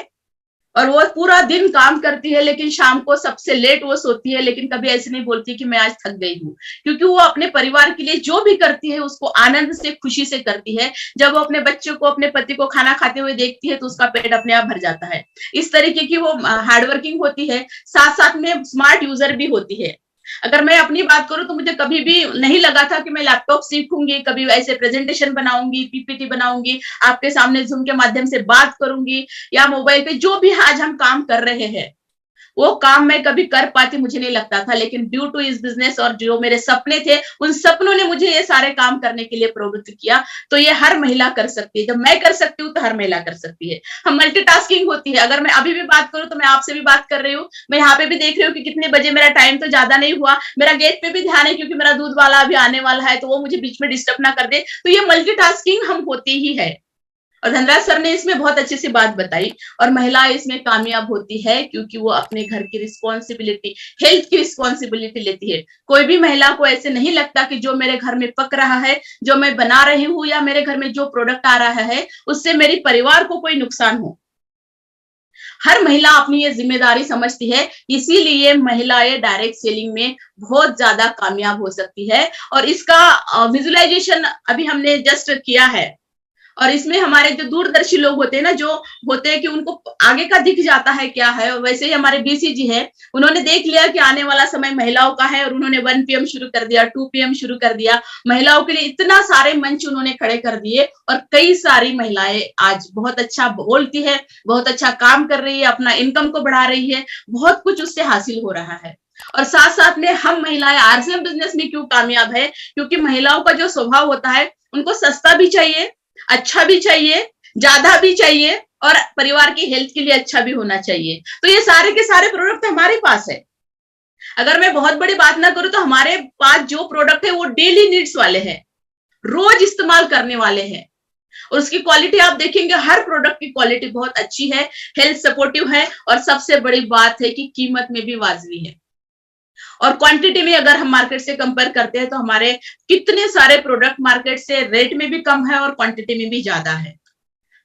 और वो पूरा दिन काम करती है, लेकिन शाम को सबसे लेट वो सोती है, लेकिन कभी ऐसे नहीं बोलती कि मैं आज थक गई हूँ, क्योंकि वो अपने परिवार के लिए जो भी करती है उसको आनंद से, खुशी से करती है। जब वो अपने बच्चों को, अपने पति को खाना खाते हुए देखती है तो उसका पेट अपने आप भर जाता है। इस तरीके की वो हार्डवर्किंग होती है, साथ साथ में स्मार्ट यूजर भी होती है। अगर मैं अपनी बात करूं तो मुझे कभी भी नहीं लगा था कि मैं लैपटॉप सीखूंगी, कभी ऐसे प्रेजेंटेशन बनाऊंगी, पीपीटी बनाऊंगी, आपके सामने जूम के माध्यम से बात करूंगी, या मोबाइल पे जो भी आज हम काम कर रहे हैं वो काम मैं कभी कर पाती, मुझे नहीं लगता था। लेकिन ड्यू टू इस बिजनेस और जो मेरे सपने थे, उन सपनों ने मुझे ये सारे काम करने के लिए प्रवृत्त किया। तो ये हर महिला कर सकती है, जब मैं कर सकती हूँ तो हर महिला कर सकती है। हम मल्टीटास्किंग होती है। अगर मैं अभी भी बात करूँ तो मैं आपसे भी बात कर रही हूँ, मैं यहाँ पे भी देख रही हूँ कि कितने बजे, मेरा टाइम तो ज्यादा नहीं हुआ, मेरा गेट पे भी ध्यान है क्योंकि मेरा दूध वाला अभी आने वाला है, तो वो मुझे बीच में डिस्टर्ब ना कर दे। तो ये मल्टीटास्किंग हम होती ही है। और धनराज सर ने इसमें बहुत अच्छी सी बात बताई। और महिला इसमें कामयाब होती है क्योंकि वो अपने घर की रिस्पॉन्सिबिलिटी, हेल्थ की रिस्पॉन्सिबिलिटी लेती है। कोई भी महिला को ऐसे नहीं लगता कि जो मेरे घर में पक रहा है, जो मैं बना रही हूँ, या मेरे घर में जो प्रोडक्ट आ रहा है उससे मेरे परिवार को कोई नुकसान हो। हर महिला अपनी ये जिम्मेदारी समझती है, इसीलिए महिलाएं डायरेक्ट सेलिंग में बहुत ज्यादा कामयाब हो सकती है। और इसका विजुअलाइजेशन अभी हमने जस्ट किया है। और इसमें हमारे जो दूरदर्शी लोग होते हैं ना, जो होते हैं कि उनको आगे का दिख जाता है क्या है, और वैसे ही हमारे बीसी जी है, उन्होंने देख लिया कि आने वाला समय महिलाओं का है और उन्होंने 1 PM शुरू कर दिया, 2 PM शुरू कर दिया। महिलाओं के लिए इतना सारे मंच उन्होंने खड़े कर दिए और कई सारी महिलाएं आज बहुत अच्छा बोलती है, बहुत अच्छा काम कर रही है, अपना इनकम को बढ़ा रही है, बहुत कुछ उससे हासिल हो रहा है। और साथ साथ में हम महिलाएं आरसीएम बिजनेस में क्यों कामयाब है, क्योंकि महिलाओं का जो स्वभाव होता है, उनको सस्ता भी चाहिए, अच्छा भी चाहिए, ज्यादा भी चाहिए, और परिवार की हेल्थ के लिए अच्छा भी होना चाहिए। तो ये सारे के सारे प्रोडक्ट हमारे पास है। अगर मैं बहुत बड़ी बात ना करूं तो हमारे पास जो प्रोडक्ट है वो डेली नीड्स वाले हैं, रोज इस्तेमाल करने वाले हैं। और उसकी क्वालिटी आप देखेंगे, हर प्रोडक्ट की क्वालिटी बहुत अच्छी है, हेल्थ सपोर्टिव है, और सबसे बड़ी बात है कि कीमत में भी वाजिबी है। और क्वांटिटी में अगर हम मार्केट से कंपेयर करते हैं तो हमारे कितने सारे प्रोडक्ट मार्केट से रेट में भी कम है और क्वांटिटी में भी ज्यादा है।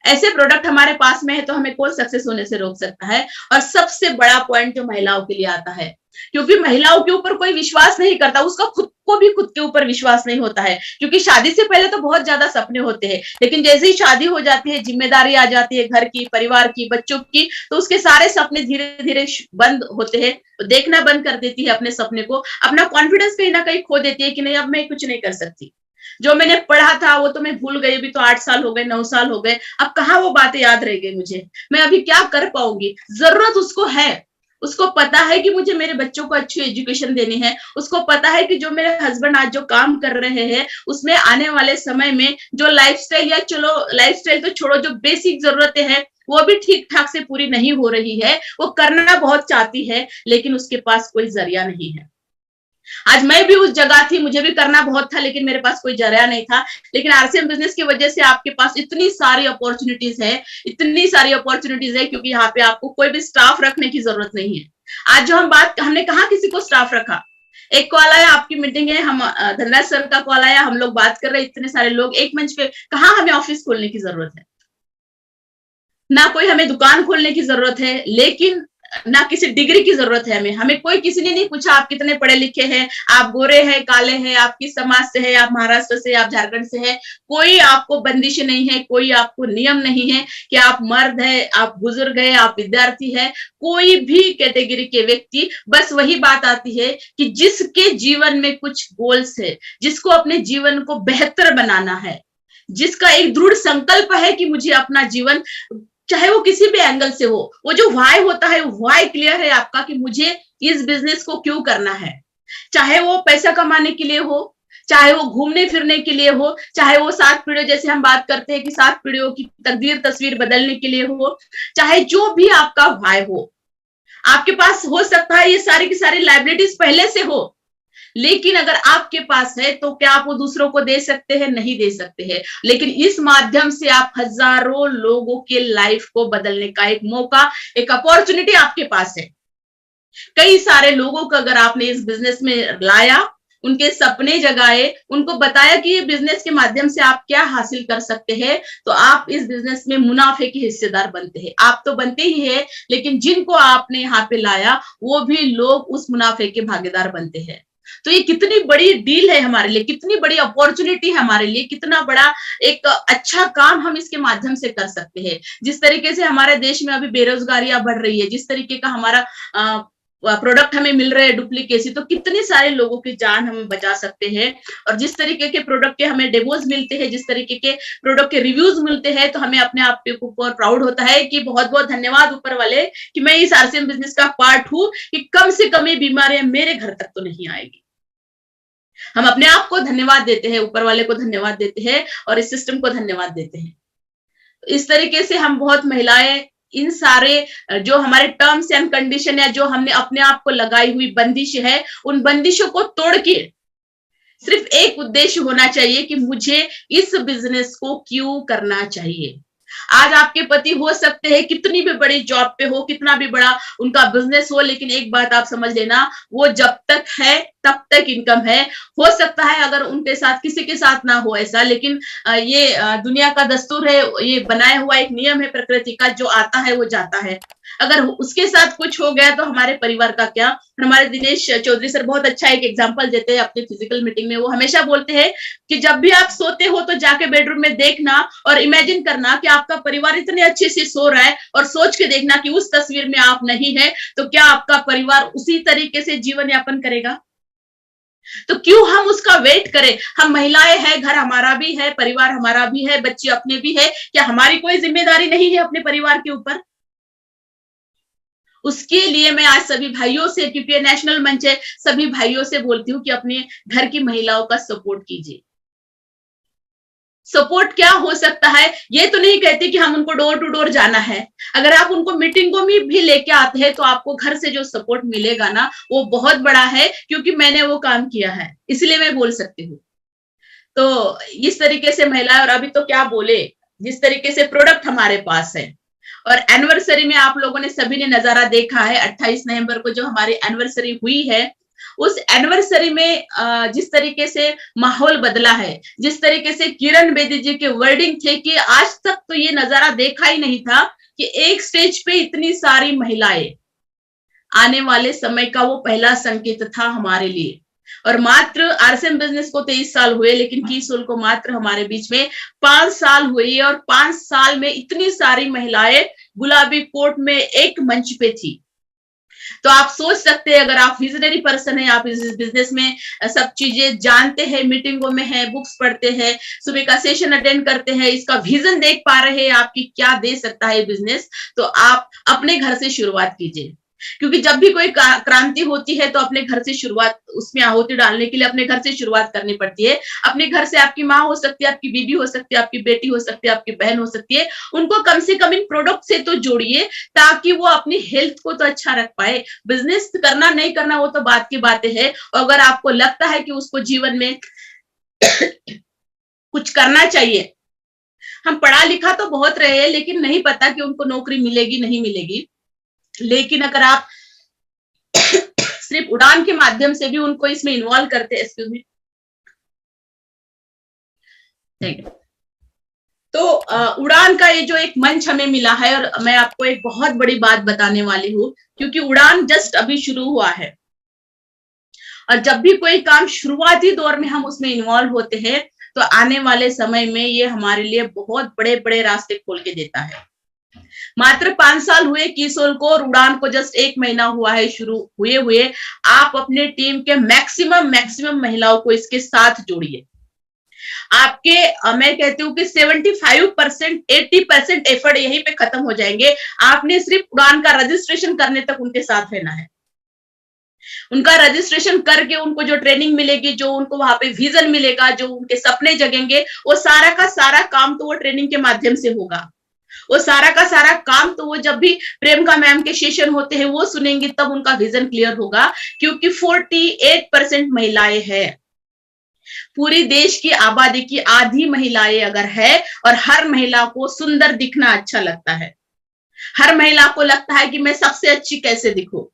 ऐसे प्रोडक्ट हमारे पास में है तो हमें कौन सक्सेस होने से रोक सकता है। और सबसे बड़ा पॉइंट जो महिलाओं के लिए आता है, क्योंकि महिलाओं के ऊपर कोई विश्वास नहीं करता, उसका खुद को भी खुद के ऊपर विश्वास नहीं होता है। क्योंकि शादी से पहले तो बहुत ज्यादा सपने होते हैं, लेकिन जैसे ही शादी हो जाती है, जिम्मेदारी आ जाती है घर की, परिवार की, बच्चों की, तो उसके सारे सपने धीरे धीरे बंद होते हैं, देखना बंद कर देती है अपने सपने को, अपना कॉन्फिडेंस कहीं ना कहीं खो देती है कि नहीं, अब मैं कुछ नहीं कर सकती, जो मैंने पढ़ा था वो तो मैं भूल गई, अभी तो 8 साल हो गए, 9 साल हो गए, अब कहाँ वो बातें याद रह गई मुझे, मैं अभी क्या कर पाऊंगी। जरूरत उसको है, उसको पता है कि मुझे मेरे बच्चों को अच्छी एजुकेशन देनी है, उसको पता है कि जो मेरे हस्बैंड आज जो काम कर रहे हैं उसमें आने वाले समय में जो लाइफस्टाइल, या चलो लाइफस्टाइल तो छोड़ो, जो बेसिक जरूरतें हैं वो भी ठीक ठाक से पूरी नहीं हो रही है, वो करना बहुत चाहती है लेकिन उसके पास कोई जरिया नहीं है। आज मैं भी उस जगह थी, मुझे भी करना बहुत था लेकिन मेरे पास कोई जरिया नहीं था। लेकिन आरसीएम बिजनेस की वजह से आपके पास इतनी सारी अपॉर्चुनिटीज है, इतनी सारी अपॉर्चुनिटीज है, क्योंकि यहाँ पे आपको कोई भी स्टाफ रखने की जरूरत नहीं है। आज जो हमने कहा किसी को स्टाफ रखा, एक कॉल आया, आपकी मीटिंग है, हम धनराज सर का कॉल आया, हम लोग बात कर रहे, इतने सारे लोग एक मंच पे, कहा हमें ऑफिस खोलने की जरूरत है, ना कोई हमें दुकान खोलने की जरूरत है, लेकिन ना किसी डिग्री की जरूरत है हमें कोई किसी ने नहीं पूछा आप कितने पढ़े लिखे हैं, आप गोरे हैं, काले हैं, आप किस समाज से हैं, आप महाराष्ट्र से, आप झारखंड से हैं, कोई आपको बंदिश नहीं है, कोई आपको नियम नहीं है कि आप मर्द है, आप बुजुर्ग है, आप विद्यार्थी है, कोई भी कैटेगरी के व्यक्ति। बस वही बात आती है कि जिसके जीवन में कुछ गोल्स है, जिसको अपने जीवन को बेहतर बनाना है, जिसका एक दृढ़ संकल्प है कि मुझे अपना जीवन, चाहे वो किसी भी एंगल से हो, वो जो व्हाई होता है, व्हाई क्लियर है आपका कि मुझे इस बिजनेस को क्यों करना है, चाहे वो पैसा कमाने के लिए हो, चाहे वो घूमने फिरने के लिए हो, चाहे वो 7 पीढ़ियों, जैसे हम बात करते हैं कि 7 पीढ़ियों की तकदीर तस्वीर बदलने के लिए हो, चाहे जो भी आपका व्हाई हो, आपके पास हो सकता है ये सारी की सारी लाइबिलिटीज पहले से हो, लेकिन अगर आपके पास है तो क्या आप वो दूसरों को दे सकते हैं? नहीं दे सकते हैं। लेकिन इस माध्यम से आप हजारों लोगों के लाइफ को बदलने का एक मौका, एक अपॉर्चुनिटी आपके पास है। कई सारे लोगों को अगर आपने इस बिजनेस में लाया, उनके सपने जगाए, उनको बताया कि ये बिजनेस के माध्यम से आप क्या हासिल कर सकते हैं, तो आप इस बिजनेस में मुनाफे के हिस्सेदार बनते हैं। आप तो बनते ही है, लेकिन जिनको आपने यहाँ पे लाया वो भी लोग उस मुनाफे के भागीदार बनते हैं। तो ये कितनी बड़ी डील है हमारे लिए, कितनी बड़ी अपॉर्चुनिटी है हमारे लिए, कितना बड़ा एक अच्छा काम हम इसके माध्यम से कर सकते हैं। जिस तरीके से हमारे देश में अभी बेरोजगारियां बढ़ रही है, जिस तरीके का हमारा प्रोडक्ट हमें मिल रहे हैं डुप्लीकेसी, तो कितने सारे लोगों की जान हम बचा सकते हैं। और जिस तरीके के प्रोडक्ट के हमें डेमोज मिलते हैं, जिस तरीके के प्रोडक्ट के रिव्यूज मिलते हैं, तो हमें अपने आप के ऊपर प्राउड होता है कि बहुत बहुत धन्यवाद ऊपर वाले कि मैं इस आरसीएम बिजनेस का पार्ट हूं, कि कम से कम ये बीमारियां मेरे घर तक तो नहीं आएगी। हम अपने आप को धन्यवाद देते हैं, ऊपर वाले को धन्यवाद देते हैं और इस सिस्टम को धन्यवाद देते हैं। इस तरीके से हम बहुत महिलाएं इन सारे जो हमारे टर्म्स एंड कंडीशन या जो हमने अपने आप को लगाई हुई बंदिश है, उन बंदिशों को तोड़ के सिर्फ एक उद्देश्य होना चाहिए कि मुझे इस बिजनेस को क्यों करना चाहिए। आज आपके पति हो सकते हैं कितनी भी बड़ी जॉब पे हो, कितना भी बड़ा उनका बिजनेस हो, लेकिन एक बात आप समझ लेना, वो जब तक है तब तक इनकम है। हो सकता है अगर उनके साथ किसी के साथ ना हो ऐसा, लेकिन ये दुनिया का दस्तूर है, ये बनाया हुआ एक नियम है प्रकृति का, जो आता है वो जाता है। अगर उसके साथ कुछ हो गया तो हमारे परिवार का क्या। हमारे दिनेश चौधरी सर बहुत अच्छा एक एग्जांपल देते हैं अपनी फिजिकल मीटिंग में। वो हमेशा बोलते हैं कि जब भी आप सोते हो तो जाके बेडरूम में देखना और इमेजिन करना कि आपका परिवार इतने अच्छे से सो रहा है, और सोच के देखना कि उस तस्वीर में आप नहीं है, तो क्या आपका परिवार उसी तरीके से जीवन यापन करेगा? तो क्यों हम उसका वेट करें? हम महिलाएं हैं, घर हमारा भी है, परिवार हमारा भी है, बच्चे अपने भी है, क्या हमारी कोई जिम्मेदारी नहीं है अपने परिवार के ऊपर? उसके लिए मैं आज सभी भाइयों से, क्योंकि ये नेशनल मंच है, सभी भाइयों से बोलती हूँ कि अपने घर की महिलाओं का सपोर्ट कीजिए। सपोर्ट क्या हो सकता है, ये तो नहीं कहती कि हम उनको डोर टू डोर जाना है। अगर आप उनको मीटिंगों में भी लेके आते हैं तो आपको घर से जो सपोर्ट मिलेगा ना, वो बहुत बड़ा है, क्योंकि मैंने वो काम किया है, इसलिए मैं बोल सकती हूँ। तो इस तरीके से महिला, और अभी तो क्या बोले, जिस तरीके से प्रोडक्ट हमारे पास है, और एनिवर्सरी में आप लोगों ने सभी ने नजारा देखा है, 28 नवंबर को जो हमारी एनिवर्सरी हुई है, उस एनिवर्सरी में जिस तरीके से माहौल बदला है, जिस तरीके से किरण बेदी जी के वर्डिंग थे कि आज तक तो ये नजारा देखा ही नहीं था कि एक स्टेज पे इतनी सारी महिलाएं, आने वाले समय का वो पहला संकेत था हमारे लिए। और मात्र आरसीएम बिजनेस को 23 साल हुए, लेकिन की सोल को मात्र हमारे बीच में 5 साल हुई, और 5 साल में इतनी सारी महिलाएं गुलाबी कोट में एक मंच पे थी। तो आप सोच सकते हैं, अगर आप विजनरी पर्सन है, आप इस बिजनेस में सब चीजें जानते हैं, मीटिंगों में है, बुक्स पढ़ते हैं, सुबह का सेशन अटेंड करते हैं, इसका विजन देख पा रहे हैं आपकी क्या दे सकता है बिजनेस, तो आप अपने घर से शुरुआत कीजिए। क्योंकि जब भी कोई क्रांति होती है तो अपने घर से शुरुआत, उसमें आहुति डालने के लिए अपने घर से शुरुआत करनी पड़ती है। अपने घर से आपकी माँ हो सकती है, आपकी बीवी हो सकती है, आपकी बेटी हो सकती है, आपकी बहन हो सकती है। उनको कम से कम इन प्रोडक्ट से तो जोड़िए ताकि वो अपनी हेल्थ को तो अच्छा रख पाए। बिजनेस करना नहीं करना वो तो बात की बातें है। अगर आपको लगता है कि उसको जीवन में कुछ करना चाहिए, हम पढ़ा लिखा तो बहुत रहे हैं लेकिन नहीं पता कि उनको नौकरी मिलेगी नहीं मिलेगी। लेकिन अगर आप सिर्फ उड़ान के माध्यम से भी उनको इसमें इन्वॉल्व करते, एक्सक्यूज मी, तो उड़ान का ये जो एक मंच हमें मिला है, और मैं आपको एक बहुत बड़ी बात बताने वाली हूँ, क्योंकि उड़ान जस्ट अभी शुरू हुआ है और जब भी कोई काम शुरुआती दौर में हम उसमें इन्वॉल्व होते हैं तो आने वाले समय में ये हमारे लिए बहुत बड़े बड़े रास्ते खोल के देता है। मात्र 5 साल हुए किशोर को और उड़ान को जस्ट 1 महीना हुआ है शुरू हुए। आप अपने टीम के मैक्सिमम महिलाओं को इसके साथ जोड़िए। आपके मैं कहती हूँ कि 75% 80% एफर्ट यहीं पे खत्म हो जाएंगे। आपने सिर्फ उड़ान का रजिस्ट्रेशन करने तक उनके साथ रहना है। उनका रजिस्ट्रेशन करके उनको जो ट्रेनिंग मिलेगी, जो उनको वहां पे विजन मिलेगा, जो उनके सपने जगेंगे, वो सारा का सारा काम तो वो ट्रेनिंग के माध्यम से होगा। वो सारा का सारा काम तो वो जब भी प्रियंका मैम के सेशन होते हैं वो सुनेंगे तब उनका विजन क्लियर होगा। क्योंकि 48% महिलाएं हैं। पूरी देश की आबादी की आधी महिलाएं अगर है, और हर महिला को सुंदर दिखना अच्छा लगता है, हर महिला को लगता है कि मैं सबसे अच्छी कैसे दिखूं,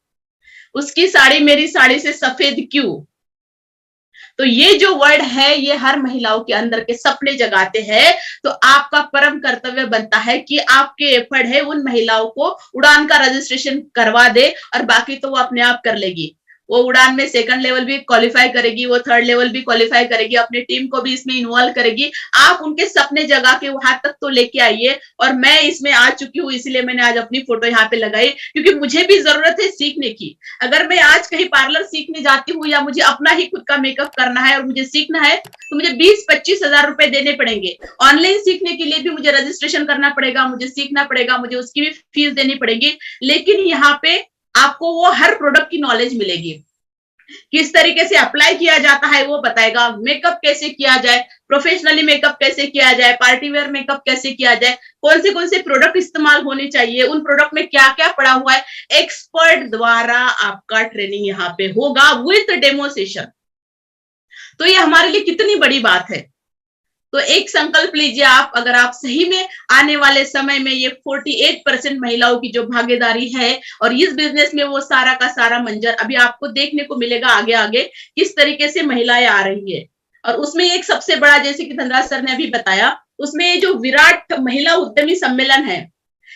उसकी साड़ी मेरी साड़ी से सफेद क्यों। तो ये जो वर्ड है ये हर महिलाओं के अंदर के सपने जगाते हैं। तो आपका परम कर्तव्य बनता है कि आपके एफर्ट है उन महिलाओं को उड़ान का रजिस्ट्रेशन करवा दे, और बाकी तो वो अपने आप कर लेगी। वो उड़ान में 2nd लेवल भी क्वालिफाई करेगी, वो 3rd लेवल भी क्वालिफाई करेगी, अपनी टीम को भी इसमें इन्वॉल्व करेगी। आप उनके सपने जगा के वहां तक तो लेके आइए। और मैं इसमें आ चुकी हूँ, इसलिए मैंने आज अपनी फोटो यहाँ पे लगाई, क्योंकि मुझे भी जरूरत है सीखने की। अगर मैं आज कहीं पार्लर सीखने जाती हूँ या मुझे अपना ही खुद का मेकअप करना है और मुझे सीखना है, तो मुझे 20-25 हजार रुपए देने पड़ेंगे। ऑनलाइन सीखने के लिए भी मुझे रजिस्ट्रेशन करना पड़ेगा, मुझे सीखना पड़ेगा, मुझे उसकी भी फीस देनी पड़ेगी। लेकिन यहाँ पे आपको वो हर प्रोडक्ट की नॉलेज मिलेगी, किस तरीके से अप्लाई किया जाता है वो बताएगा, मेकअप कैसे किया जाए, प्रोफेशनली मेकअप कैसे किया जाए, पार्टी वेयर मेकअप कैसे किया जाए, कौन से प्रोडक्ट इस्तेमाल होने चाहिए, उन प्रोडक्ट में क्या क्या पड़ा हुआ है। एक्सपर्ट द्वारा आपका ट्रेनिंग यहाँ पे होगा विथ डेमो सेशन। तो ये हमारे लिए कितनी बड़ी बात है। तो एक संकल्प लीजिए आप, अगर आप सही में आने वाले समय में ये 48% महिलाओं की जो भागीदारी है और इस बिजनेस में वो सारा का सारा मंजर अभी आपको देखने को मिलेगा आगे आगे किस तरीके से महिलाएं आ रही है। और उसमें एक सबसे बड़ा, जैसे कि धनराज सर ने अभी बताया, उसमें ये जो विराट महिला उद्यमी सम्मेलन है,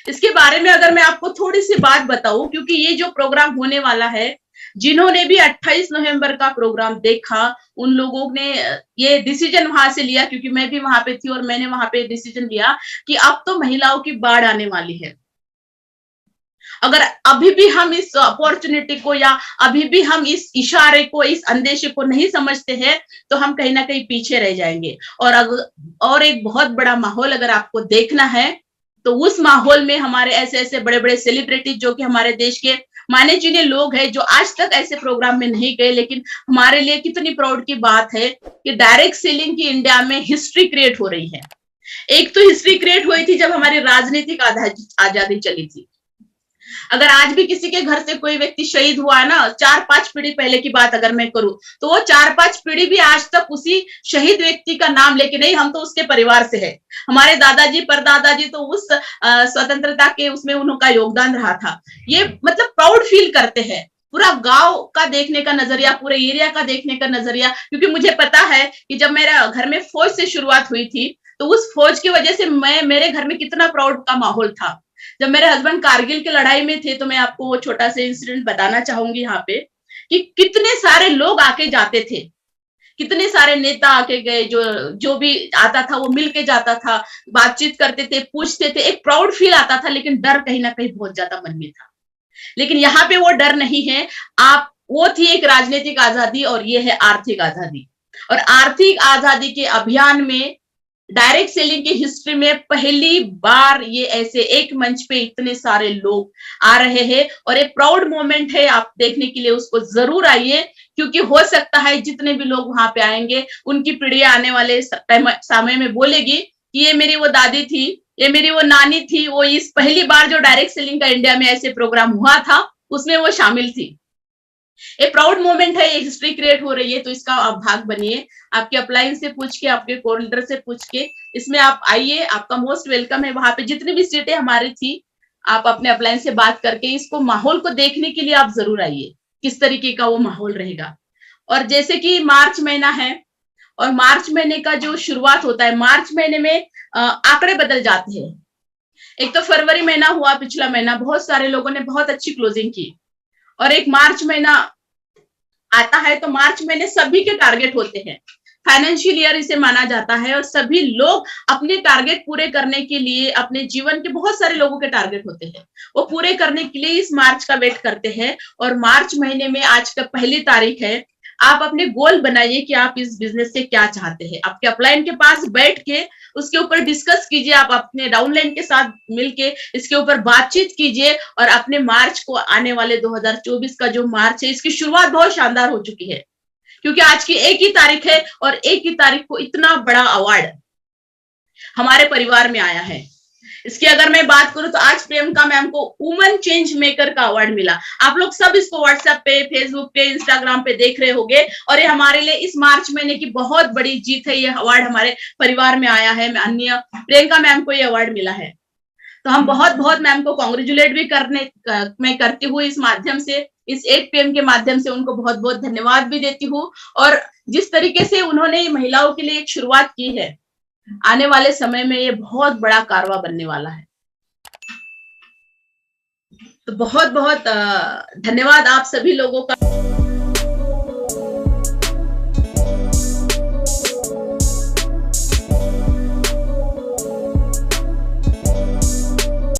इसके बारे में अगर मैं आपको थोड़ी सी बात बताऊं, क्योंकि ये जो प्रोग्राम होने वाला है, जिन्होंने भी 28 नवंबर का प्रोग्राम देखा उन लोगों ने ये डिसीजन वहां से लिया, क्योंकि मैं भी वहां पे थी और मैंने वहां पे डिसीजन लिया कि अब तो महिलाओं की बाढ़ आने वाली है। अगर अभी भी हम इस अपॉर्चुनिटी को या अभी भी हम इस इशारे को, इस अंदेशे को नहीं समझते हैं तो हम कहीं ना कहीं पीछे रह जाएंगे। और एक बहुत बड़ा माहौल अगर आपको देखना है तो उस माहौल में हमारे ऐसे ऐसे बड़े बड़े सेलिब्रिटी जो कि हमारे देश के माने चुने लोग हैं, जो आज तक ऐसे प्रोग्राम में नहीं गए, लेकिन हमारे लिए कितनी प्राउड की बात है कि डायरेक्ट सेलिंग की इंडिया में हिस्ट्री क्रिएट हो रही है। एक तो हिस्ट्री क्रिएट हुई थी जब हमारी राजनीतिक आजादी चली थी। अगर आज भी किसी के घर से कोई व्यक्ति शहीद हुआ है ना, 4-5 पीढ़ी पहले की बात अगर मैं करूं, तो वो 4-5 पीढ़ी भी आज तक उसी शहीद व्यक्ति का नाम लेके नहीं, हम तो उसके परिवार से है, हमारे दादाजी परदादाजी तो उस स्वतंत्रता के उसमें उनका योगदान रहा था। ये मतलब प्राउड फील करते हैं। पूरा गांव का देखने का नजरिया, पूरे एरिया का देखने का नजरिया, क्योंकि मुझे पता है कि जब मेरा घर में फौज से शुरुआत हुई थी तो उस फौज की वजह से मेरे घर में कितना प्राउड का माहौल था। जब मेरे हस्बैंड कारगिल की लड़ाई में थे तो मैं आपको वो छोटा सा इंसिडेंट बताना चाहूंगी यहाँ पे, कि कितने सारे लोग आके जाते थे, कितने सारे नेता आके गए, जो भी आता था वो मिल के जाता था, बातचीत करते थे, पूछते थे, एक प्राउड फील आता था। लेकिन डर कहीं ना कहीं बहुत ज्यादा मन में था। लेकिन यहाँ पे वो डर नहीं है। वो थी एक राजनीतिक आजादी और ये है आर्थिक आजादी। और आर्थिक आजादी के अभियान में डायरेक्ट सेलिंग की हिस्ट्री में पहली बार ये ऐसे एक मंच पे इतने सारे लोग आ रहे हैं और एक प्राउड मोमेंट है। आप देखने के लिए उसको जरूर आइए, क्योंकि हो सकता है जितने भी लोग वहां पे आएंगे उनकी पीढ़ी आने वाले समय में बोलेगी कि ये मेरी वो दादी थी, ये मेरी वो नानी थी, वो इस पहली बार जो डायरेक्ट सेलिंग का इंडिया में ऐसे प्रोग्राम हुआ था उसमें वो शामिल थी। एक प्राउड मोमेंट है, एक हिस्ट्री क्रिएट हो रही है, तो इसका आप भाग बनिए। आपके अपलाइन से पूछ के, आपके कोल्डर से पूछ के इसमें आप आइए, आपका मोस्ट वेलकम है। वहां पे जितनी भी सीटें हमारी थी, आप अपने अपलाइन से बात करके इसको माहौल को देखने के लिए आप जरूर आइए, किस तरीके का वो माहौल रहेगा। और जैसे कि मार्च महीना है और मार्च महीने का जो शुरुआत होता है, मार्च महीने में आंकड़े बदल जाते हैं। एक तो फरवरी महीना हुआ, पिछला महीना बहुत सारे लोगों ने बहुत अच्छी क्लोजिंग की, और एक मार्च महीना आता है तो मार्च महीने सभी के टारगेट होते हैं, फाइनेंशियल ईयर इसे माना जाता है, और सभी लोग अपने टारगेट पूरे करने के लिए, अपने जीवन के बहुत सारे लोगों के टारगेट होते हैं, वो पूरे करने के लिए इस मार्च का वेट करते हैं। और मार्च महीने में आज का पहली तारीख है, आप अपने गोल बनाइए कि आप इस बिजनेस से क्या चाहते हैं। आपके अपलाइन के पास बैठ के उसके ऊपर डिस्कस कीजिए, आप अपने डाउनलाइन के साथ मिलके इसके ऊपर बातचीत कीजिए, और अपने मार्च को, आने वाले 2024 का जो मार्च है, इसकी शुरुआत बहुत शानदार हो चुकी है, क्योंकि आज की एक ही तारीख है और एक ही तारीख को इतना बड़ा अवार्ड हमारे परिवार में आया है। इसकी अगर मैं बात करूं तो आज प्रियंका मैम को वुमन चेंज मेकर का अवार्ड मिला। आप लोग सब इसको व्हाट्सएप पे, फेसबुक पे, इंस्टाग्राम पे देख रहे होंगे, और ये हमारे लिए इस मार्च महीने की बहुत बड़ी जीत है। ये अवार्ड हमारे परिवार में आया है, अन्य प्रियंका मैम को ये अवार्ड मिला है। तो हम बहुत बहुत मैम को कॉन्ग्रेचुलेट भी मैं करती हूँ इस माध्यम से, इस 8 PM के माध्यम से उनको बहुत बहुत धन्यवाद भी देती हूँ। और जिस तरीके से उन्होंने महिलाओं के लिए एक शुरुआत की है, आने वाले समय में ये बहुत बड़ा कारवा बनने वाला है। तो बहुत बहुत धन्यवाद आप सभी लोगों का।